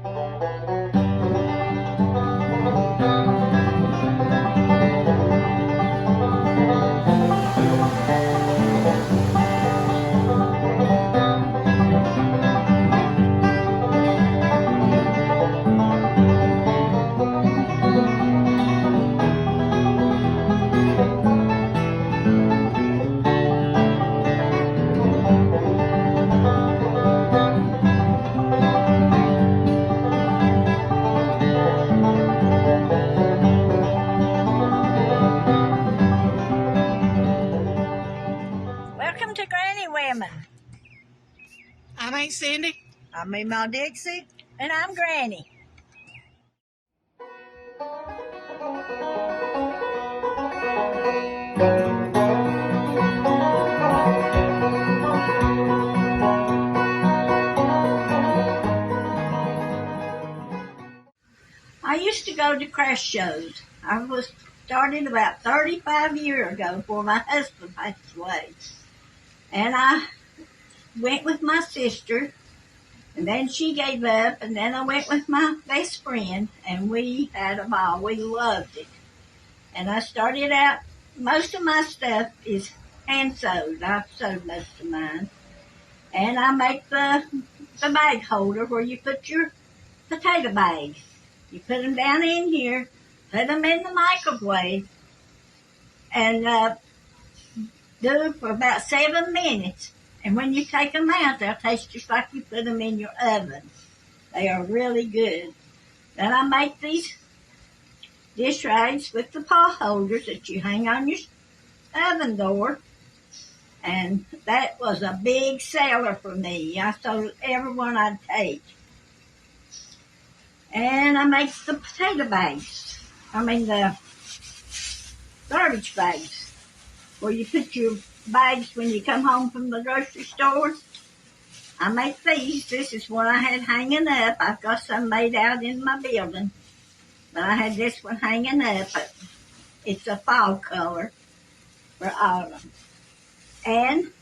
Welcome to Granny Women. I'm Aunt Cindy. I'm Meemaw Dixie. And I'm Granny. I used to go to craft shows. I was started about 35 years ago before my husband passed away. And I went with my sister, and then she gave up, and then I went with my best friend, and we had a ball. We loved it. And I started out, most of my stuff is hand sewed. I've sewed most of mine. And I make the bag holder where you put your potato bags. You put them down in here, put them in the microwave, and do it for about 7 minutes. And when you take them out, they'll taste just like you put them in your oven. They are really good. Then I make these dish rags with the pot holders that you hang on your oven door. And that was a big seller for me. I sold every one I'd take. And I make the potato bags. The garbage bags, where you put your bags when you come home from the grocery store. I make these. This is one I had hanging up. I've got some made out in my building, but I had this one hanging up. It's a fall color for autumn. And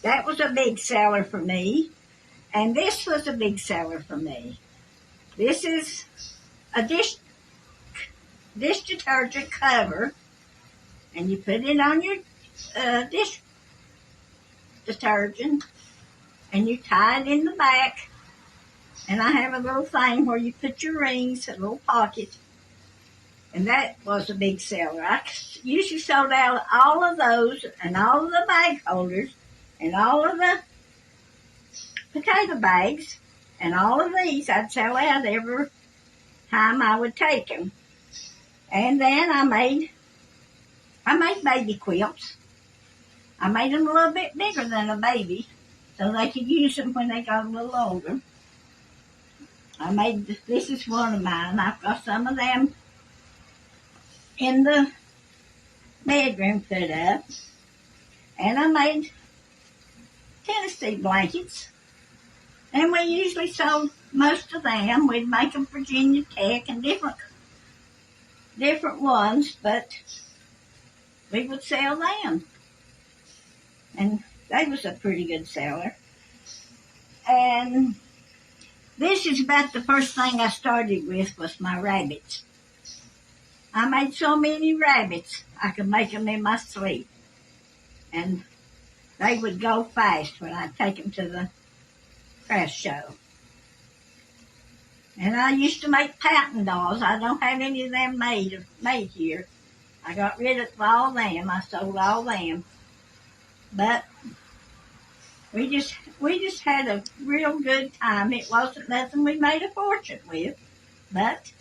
that was a big seller for me. And this was a big seller for me. This is a dish detergent cover, and you put it on your dish detergent, and you tie it in the back. And I have a little thing where you put your rings, a little pocket, and that was a big seller. I usually sold out all of those, and all of the bag holders, and all of the potato bags, and all of these. I'd sell out every time I would take them. And then I made baby quilts. I made them a little bit bigger than a baby, so they could use them when they got a little older. This is one of mine. I've got some of them in the bedroom put up. And I made Tennessee blankets. And we usually sold most of them. We'd make them Virginia Tech and different ones, but we would sell them. And they was a pretty good seller. And this is about the first thing I started with was my rabbits. I made so many rabbits, I could make them in my sleep. And they would go fast when I'd take them to the craft show. And I used to make pouting dolls. I don't have any of them made here. I got rid of all them. I sold all them. But we just had a real good time. It wasn't nothing we made a fortune with, but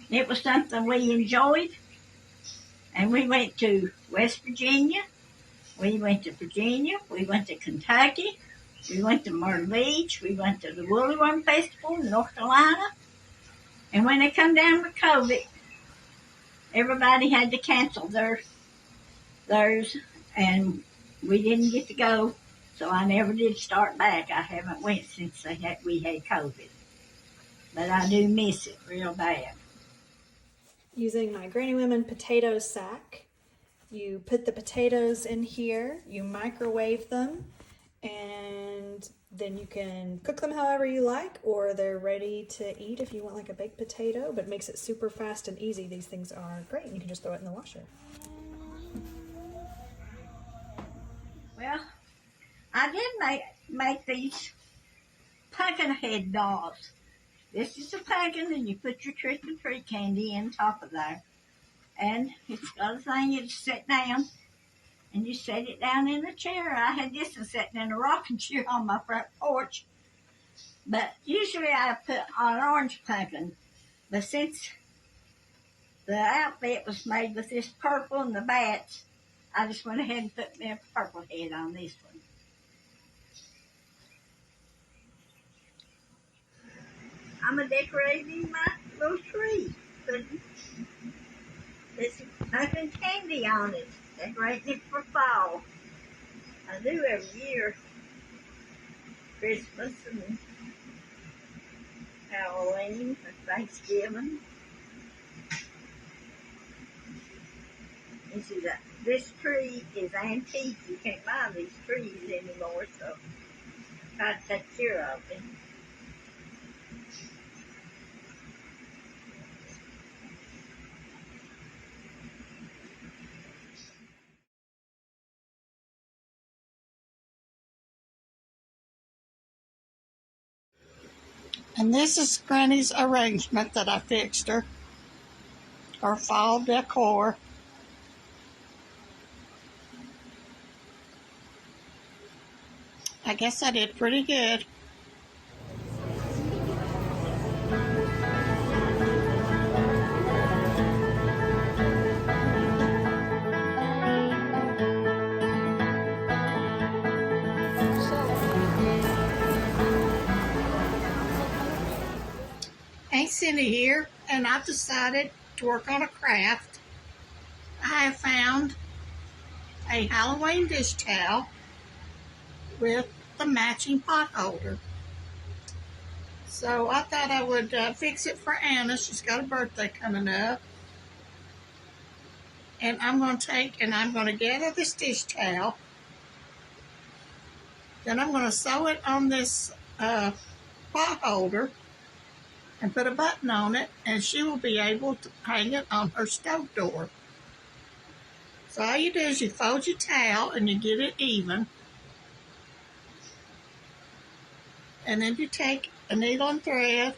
it was something we enjoyed. And we went to West Virginia. We went to Virginia. We went to Kentucky. We went to Myrtle Beach. We went to the Woolly Worm Festival in North Carolina. And when they come down with COVID, everybody had to cancel theirs, and we didn't get to go. So I never did start back. I haven't went since we had COVID. But I do miss it real bad. Using my Granny Women potato sack, you put the potatoes in here, you microwave them, And then you can cook them however you like, or they're ready to eat if you want like a baked potato, but it makes it super fast and easy. These things are great. You can just throw it in the washer. Well, I did make these pumpkin head dolls. This is a pumpkin, and you put your Christmas tree candy in top of there. And it's got a thing you just sit down, and you set it down in a chair. I had this one sitting in a rocking chair on my front porch. But usually I put on an orange pumpkin. But since the outfit was made with this purple and the bats, I just went ahead and put me a purple head on this one. I'm decorating my little tree, putting this pumpkin candy on it, decorating it for fall. I do every year, Christmas and Halloween and Thanksgiving. This tree is antique. You can't buy these trees anymore, so I try to take care of them. And this is Granny's arrangement that I fixed her fall decor. I guess I did pretty good. Hey, Cindy here, and I've decided to work on a craft. I have found a Halloween dish towel with the matching pot holder. So I thought I would fix it for Anna. She's got a birthday coming up. And I'm going to gather this dish towel. Then I'm going to sew it on this pot holder and put a button on it, and she will be able to hang it on her stove door. So all you do is you fold your towel and you get it even. And then you take a needle and thread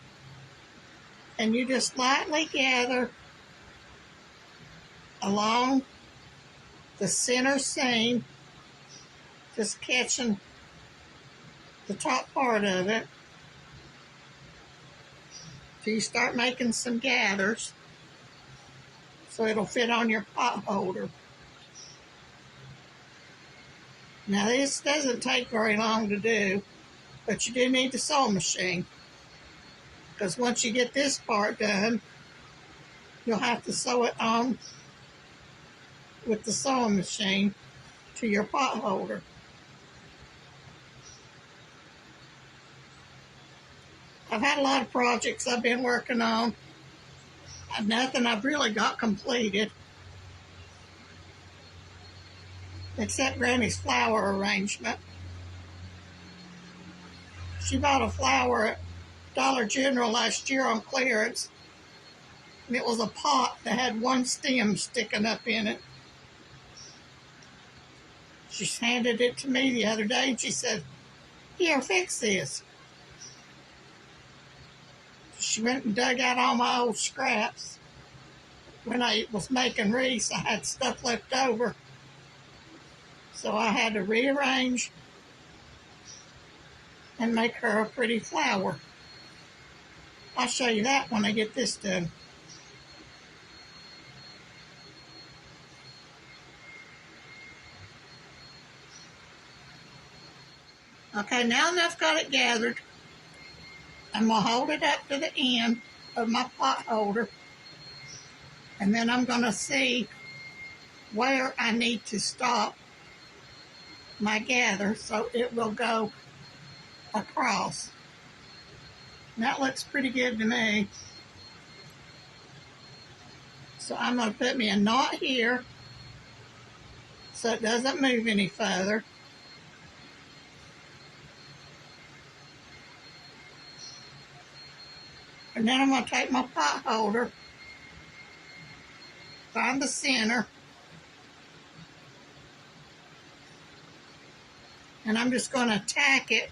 and you just lightly gather along the center seam, just catching the top part of it till you start making some gathers so it'll fit on your pot holder. Now this doesn't take very long to do, but you do need the sewing machine, because once you get this part done, you'll have to sew it on with the sewing machine to your pot holder. I've had a lot of projects I've been working on. Nothing I've really got completed, except Granny's flower arrangement. She bought a flower at Dollar General last year on clearance, and it was a pot that had one stem sticking up in it. She handed it to me the other day, and she said, "Here, fix this." She went and dug out all my old scraps. When I was making wreaths, I had stuff left over, so I had to rearrange and make her a pretty flower. I'll show you that when I get this done. Okay, now that I've got it gathered, I'm going to hold it up to the end of my pot holder, and then I'm going to see where I need to stop my gather so it will go across. And that looks pretty good to me. So I'm going to put me a knot here so it doesn't move any further. And then I'm going to take my pot holder, find the center, and I'm just going to tack it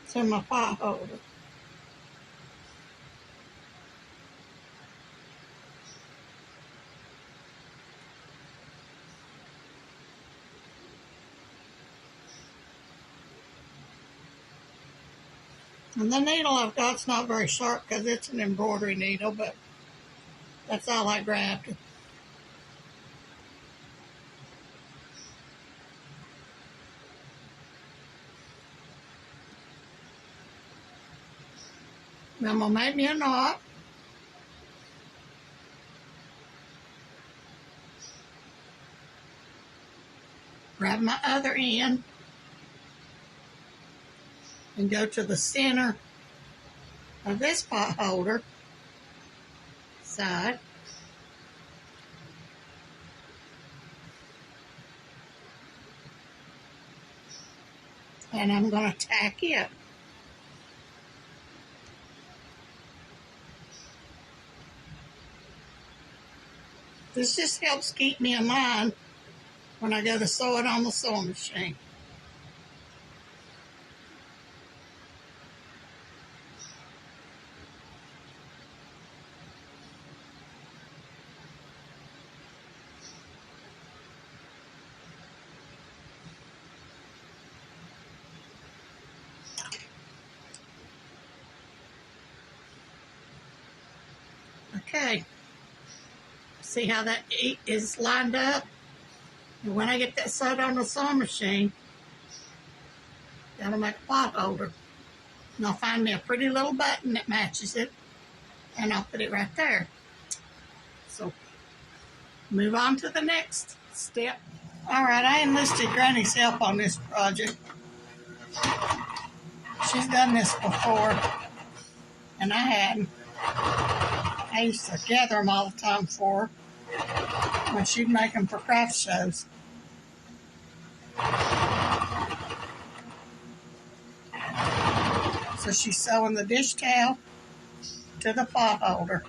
to my pot holder. And the needle I've got's not very sharp because it's an embroidery needle, but that's all I grabbed. Now I'm going to make me a knot. Grab my other end and go to the center of this pot holder side. And I'm going to tack it. This just helps keep me in line when I go to sew it on the sewing machine. Okay, see how that is lined up? And when I get that sewed on the sewing machine, that'll make a pot holder. And I'll find me a pretty little button that matches it, and I'll put it right there. So, move on to the next step. All right, I enlisted Granny's help on this project. She's done this before, and I hadn't. I used to gather them all the time for her when she'd make them for craft shows. So she's sewing the dish towel to the pot holder.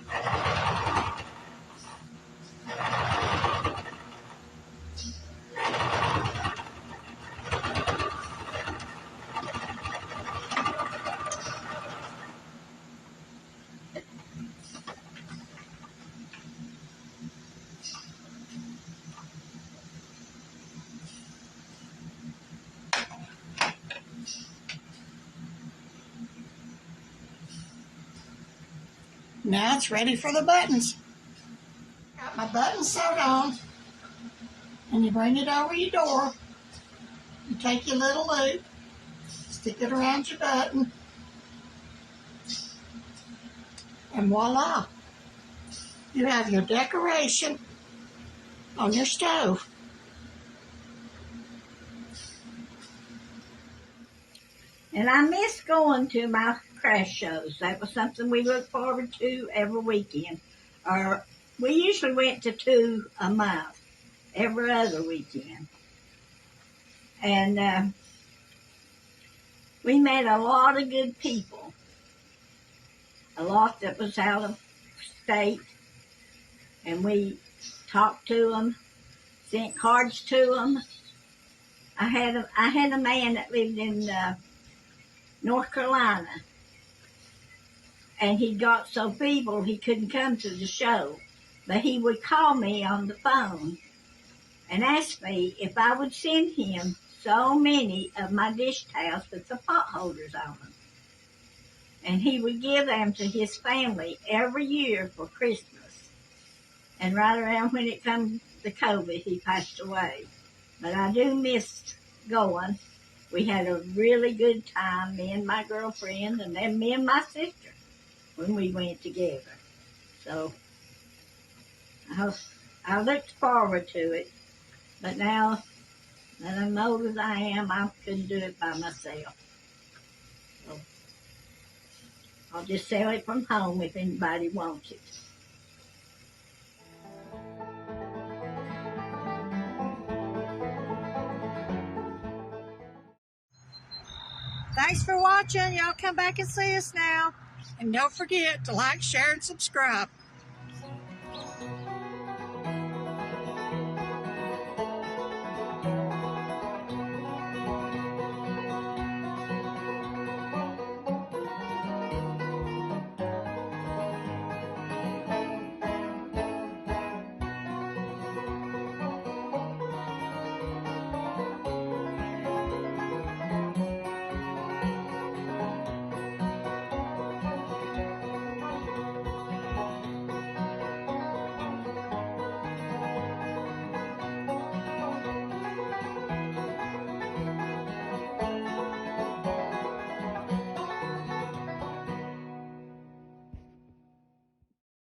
Now it's ready for the buttons. Got my buttons sewed on, and you bring it over your door. You take your little loop, stick it around your button, and voila, you have your decoration on your stove. And I miss going to my craft shows. That was something we looked forward to every weekend. Or we usually went to 2 a month, every other weekend. And we met a lot of good people. A lot that was out of state. And we talked to them, sent cards to them. I had a man that lived in North Carolina, and he got so feeble he couldn't come to the show, but he would call me on the phone and ask me if I would send him so many of my dish towels with the pot holders on them, and he would give them to his family every year for Christmas. And right around when it come to COVID, he passed away. But I do miss going. We had a really good time, me and my girlfriend, and then me and my sister, when we went together. So I looked forward to it. But now that I'm old as I am, I couldn't do it by myself. So I'll just sell it from home if anybody wants it. Thanks for watching. Y'all come back and see us now. And don't forget to like, share, and subscribe.